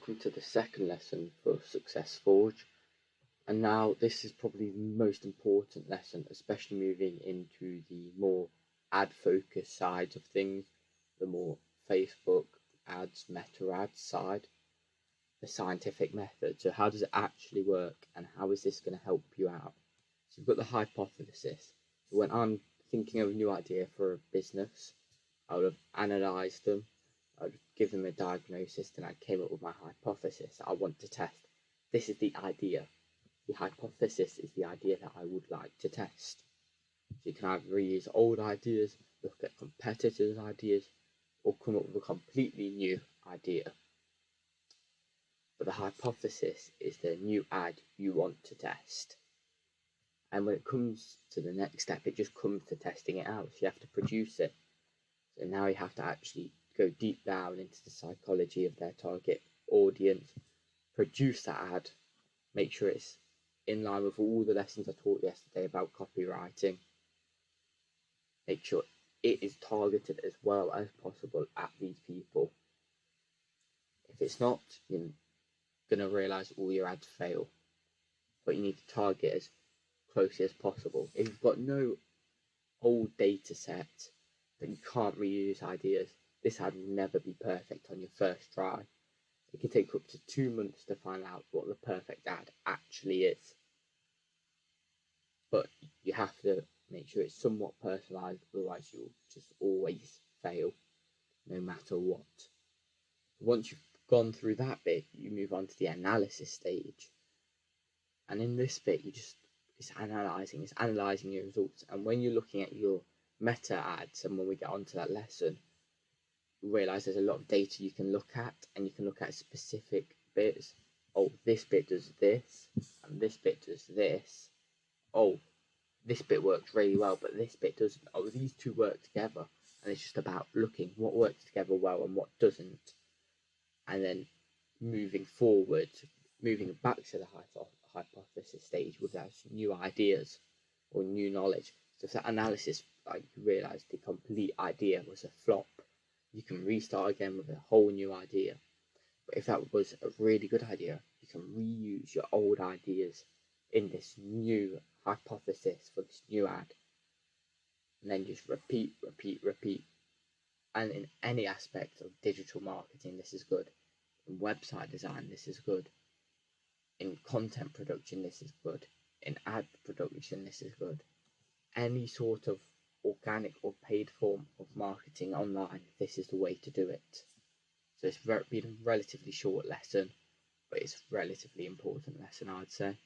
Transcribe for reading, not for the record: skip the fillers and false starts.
welcome to the second lesson for Success Forge. And now this is probably the most important lesson, especially moving into the more ad focused side of things, the more Facebook ads, meta ads side, the scientific method. So how does it actually work and how is this going to help you out? So we've got the hypothesis. So when I'm thinking of a new idea for a business, I would have analysed them, I would give them a diagnosis, then I came up with my hypothesis that I want to test. This is the idea. The hypothesis is the idea that I would like to test. So you can either reuse old ideas, look at competitors' ideas, or come up with a completely new idea. But the hypothesis is the new ad you want to test. And when it comes to the next step, it just comes to testing it out. So you have to produce it. So now you have to actually go deep down into the psychology of their target audience, produce that ad, make sure it's in line with all the lessons I taught yesterday about copywriting, make sure it is targeted as well as possible at these people. If it's not, you're going to realise all your ads fail, but you need to target as closely as possible. If you've got no old data set, then you can't reuse ideas. This ad will never be perfect on your first try. It can take up to 2 months to find out what the perfect ad actually is. But you have to make sure it's somewhat personalised, otherwise you'll just always fail, no matter what. Once you've gone through that bit, you move on to the analysis stage. And in this bit, it's analysing your results. And when you're looking at your meta ads, and when we get onto that lesson, you realise there's a lot of data you can look at, and you can look at specific bits. Oh, this bit does this, and this bit does this. Oh, this bit works really well, but this bit doesn't. Oh, these two work together. And it's just about looking what works together well and what doesn't. And then moving forward, moving back to the hypothesis stage with those new ideas or new knowledge. So if that analysis, like you realise the complete idea was a flop, you can restart again with a whole new idea. But if that was a really good idea, you can reuse your old ideas in this new hypothesis for this new ad. And then just repeat. And in any aspect of digital marketing, this is good. In website design, this is good. In content production, this is good. In ad production, this is good. Any sort of organic or paid form of marketing online, this is the way to do it. So it's been a relatively short lesson, but it's a relatively important lesson, I'd say.